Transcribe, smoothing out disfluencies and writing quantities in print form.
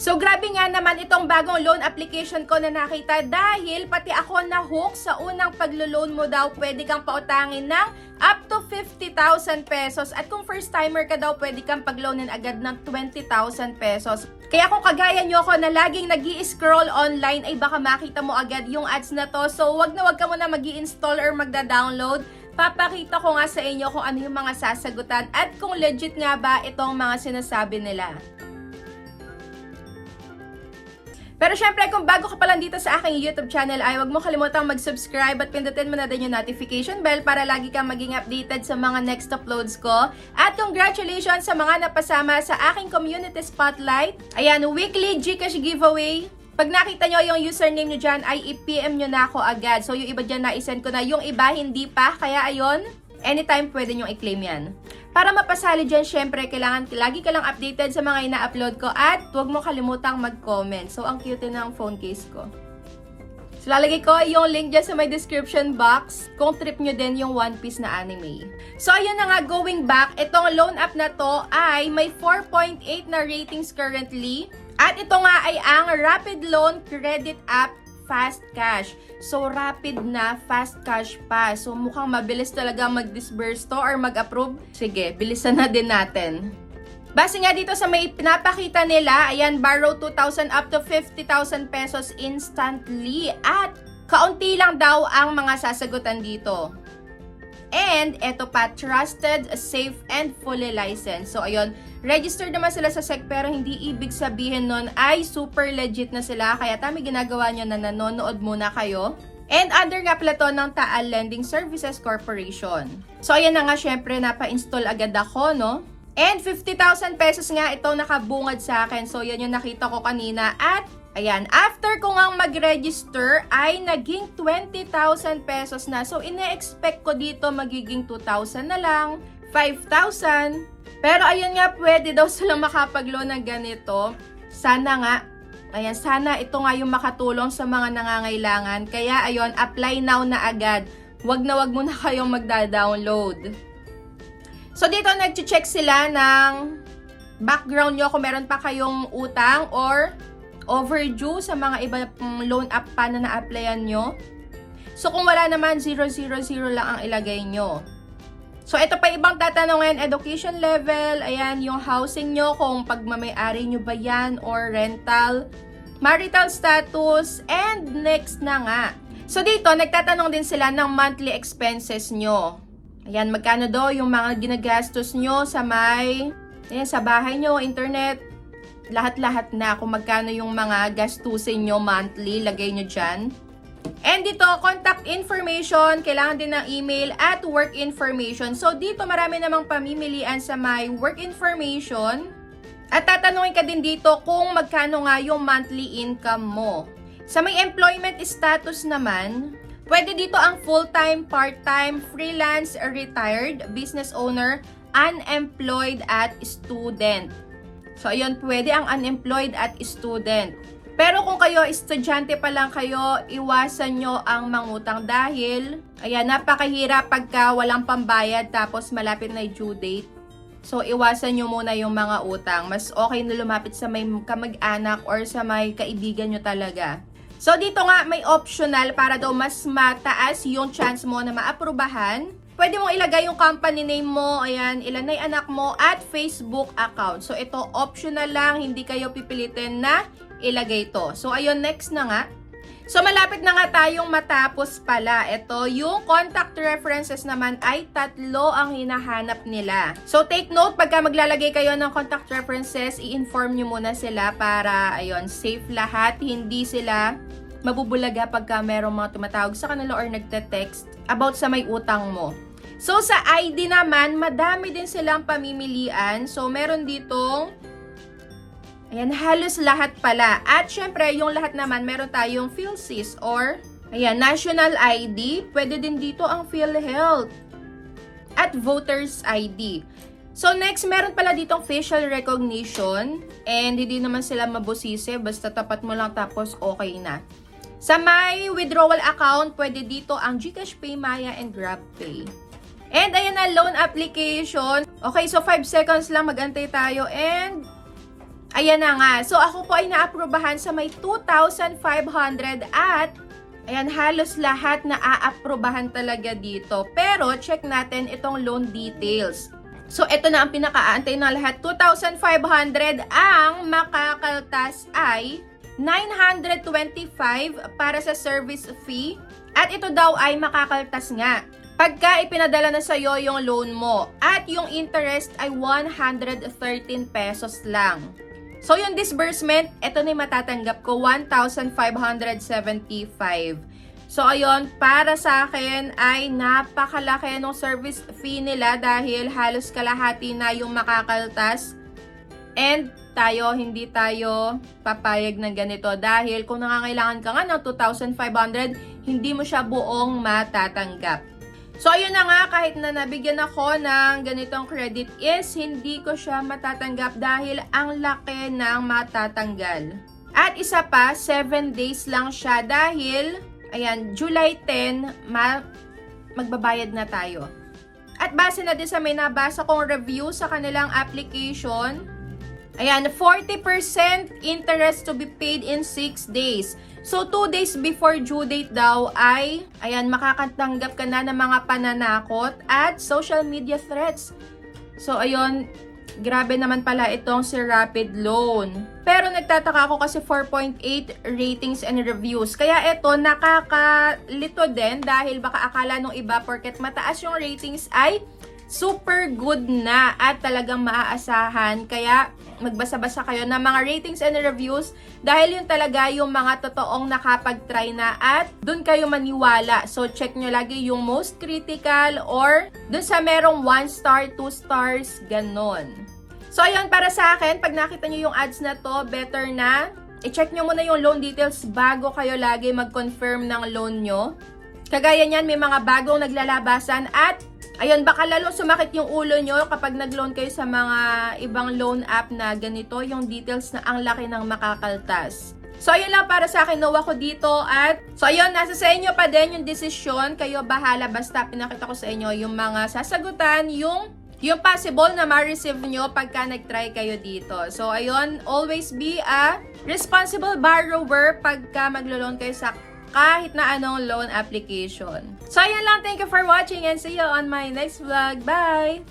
So grabe nga naman itong bagong loan application ko na nakita dahil pati ako na-hook sa unang paglo-loan mo daw pwede kang pautangin ng up to 50,000 pesos at kung first timer ka daw pwede kang pag-loanin agad ng 20,000 pesos. Kaya kung kagaya nyo ako na laging nag-i-scroll online ay baka makita mo agad yung ads na to. So wag ka muna mag-i-install or magda-download. Papakita ko nga sa inyo kung ano yung mga sasagutan at kung legit nga ba itong mga sinasabi nila. Pero syempre, kung bago ka pa lang dito sa aking YouTube channel ay huwag mo kalimutang mag-subscribe at pindutin mo na din yung notification bell para lagi kang maging updated sa mga next uploads ko. At congratulations sa mga napasama sa aking community spotlight. Ayan, weekly Gcash giveaway. Pag nakita nyo yung username nyo dyan ay i-PM nyo na ako agad. So yung iba dyan na-send ko na, yung iba hindi pa. Kaya ayun, anytime pwede nyo i-claim yan. Para mapasali dyan, syempre, kailangan lagi ka lang updated sa mga ina-upload ko at huwag mo kalimutang mag-comment. So, ang cute ng phone case ko. So, lalagay ko yung link dyan sa my description box kung trip nyo din yung One Piece na anime. So, ayun na nga, going back, itong loan app na to ay may 4.8 na ratings currently. At ito nga ay ang Rapid Loan Credit App Fast Cash. So, rapid na, fast cash pa. So, mukhang mabilis talaga mag-disburse to or mag-approve. Sige, bilisan na din natin. Base nga dito sa may pinapakita nila, ayan, borrow 2,000 up to 50,000 pesos instantly. At kaunti lang daw ang mga sasagutan dito. And, eto pa, trusted, safe, and fully licensed. So, ayun, registered naman sila sa SEC pero hindi ibig sabihin nun ay super legit na sila. Kaya tama ginagawa nyo na nanonood muna kayo. And under nga pala to ng Taal Lending Services Corporation. So, ayan na nga, syempre, napa-install agad ako, no? And 50,000 pesos nga ito nakabungad sa akin. So, yan yung nakita ko kanina. At, ayan, after ko ngang mag-register, ay naging 20,000 pesos na. So, ine-expect ko dito magiging 2,000 na lang, 5,000. Pero, ayun nga, pwede daw silang makapag-loan ng ganito. Sana nga, ayan, sana ito nga yung makatulong sa mga nangangailangan. Kaya, ayun, apply now na agad. Wag na kayong magda-download. So, dito nag-check sila ng background nyo kung meron pa kayong utang or overdue sa mga iba loan app pa na na-applyan nyo. So, kung wala naman, 000 lang ang ilagay nyo. So, ito pa ibang tatanungin, education level, ayan, yung housing nyo, kung pagmamayari nyo ba yan or rental, marital status, and next na nga. So, dito, nagtatanong din sila ng monthly expenses nyo. Ayan, magkano daw yung mga ginagastos nyo sa ayan, sa bahay nyo, internet, lahat-lahat na kung magkano yung mga gastusin nyo monthly, lagay nyo dyan. And dito, contact information, kailangan din ng email at work information. So, dito marami namang pamimilian sa my work information. At tatanungin ka din dito kung magkano nga yung monthly income mo. Sa may employment status naman, pwede dito ang full-time, part-time, freelance, retired, business owner, unemployed at student. So, ayun, pwede ang unemployed at student. Pero kung kayo, estudyante pa lang kayo, iwasan nyo ang mangutang dahil, ayan, napakahirap pagka walang pambayad tapos malapit na yung due date. So, iwasan nyo muna yung mga utang. Mas okay na lumapit sa may kamag-anak or sa may kaibigan nyo talaga. So, dito nga may optional para daw mas mataas yung chance mo na maaprubahan. Pwede mong ilagay yung company name mo, ayan, ilan na yung anak mo, at Facebook account. So, ito optional lang, hindi kayo pipilitin na ilagay to. So, ayun, next na nga. So, malapit na nga tayong matapos pala. Ito, yung contact references naman ay 3 ang hinahanap nila. So, take note, pagka maglalagay kayo ng contact references, i-inform nyo muna sila para, ayun, safe lahat. Hindi sila mabubulaga pagka merong mga tumatawag sa kanila or nagte-text about sa may utang mo. So, sa ID naman, madami din silang pamimilian. So, meron ditong, ayan, halos lahat pala. At syempre, yung lahat naman, meron tayong PhilSys or, ayan, National ID. Pwede din dito ang PhilHealth at Voters ID. So, next, meron pala ditong facial recognition. And hindi naman sila mabusisi. Basta tapat mo lang tapos okay na. Sa may withdrawal account, pwede dito ang Gcash Pay, Maya, and GrabPay. And ayan na, loan application. Okay, so 5 seconds lang, mag-antay tayo. And Ayan na nga. So, ako po ay naaprubahan sa may 2,500 at ayan, halos lahat na aaprubahan talaga dito. Pero, check natin itong loan details. So, ito na ang pinaka-aantay ng lahat. 2,500 ang makakaltas ay 925 para sa service fee. At ito daw ay makakaltas nga pagka ipinadala na sa'yo yung loan mo. At yung interest ay 113 pesos lang. So, yung disbursement, ito na yung matatanggap ko, 1,575. So, ayun, para sa akin ay napakalaki ng service fee nila dahil halos kalahati na yung makakaltas. And tayo, hindi tayo papayag ng ganito dahil kung nangangailangan ka nga ng 2,500, hindi mo siya buong matatanggap. So, ayun na nga, kahit na nabigyan ako ng ganitong credit is hindi ko siya matatanggap dahil ang laki ng matatanggal. At isa pa, 7 days lang siya dahil, ayan, July 10, magbabayad na tayo. At base na din sa may nabasa kong review sa kanilang application, ayan, 40% interest to be paid in 6 days. So, 2 days before due date daw ay, ayan, makakatanggap ka na ng mga pananakot at social media threats. So, ayun, grabe naman pala itong si Rapid Loan. Pero nagtataka ako kasi 4.8 ratings and reviews. Kaya ito, nakakalito din dahil baka akala nung iba porket mataas yung ratings ay super good na at talagang maaasahan. Kaya magbasa-basa kayo ng mga ratings and reviews dahil yun talaga yung mga totoong nakapag-try na at dun kayo maniwala. So, check nyo lagi yung most critical or dun sa merong 1 star, 2 stars, ganon. So, ayun, para sa akin, pag nakita nyo yung ads na to, better na i-check nyo muna yung loan details bago kayo lagi mag-confirm ng loan nyo. Kagaya niyan, may mga bagong naglalabasan at ayun, baka lalo sumakit yung ulo nyo kapag nag-loan kayo sa mga ibang loan app na ganito, yung details na ang laki ng makakaltas. So, ayun lang para sa akin, no ako dito at so, ayun, nasa sa inyo pa din yung desisyon. Kayo bahala, basta pinakita ko sa inyo yung mga sasagutan, yung possible na ma-receive nyo pagka nag-try kayo dito. So, ayun, always be a responsible borrower pagka maglo-loan kayo sa kahit na anong loan application. So, ayan lang. Thank you for watching and see you on my next vlog. Bye!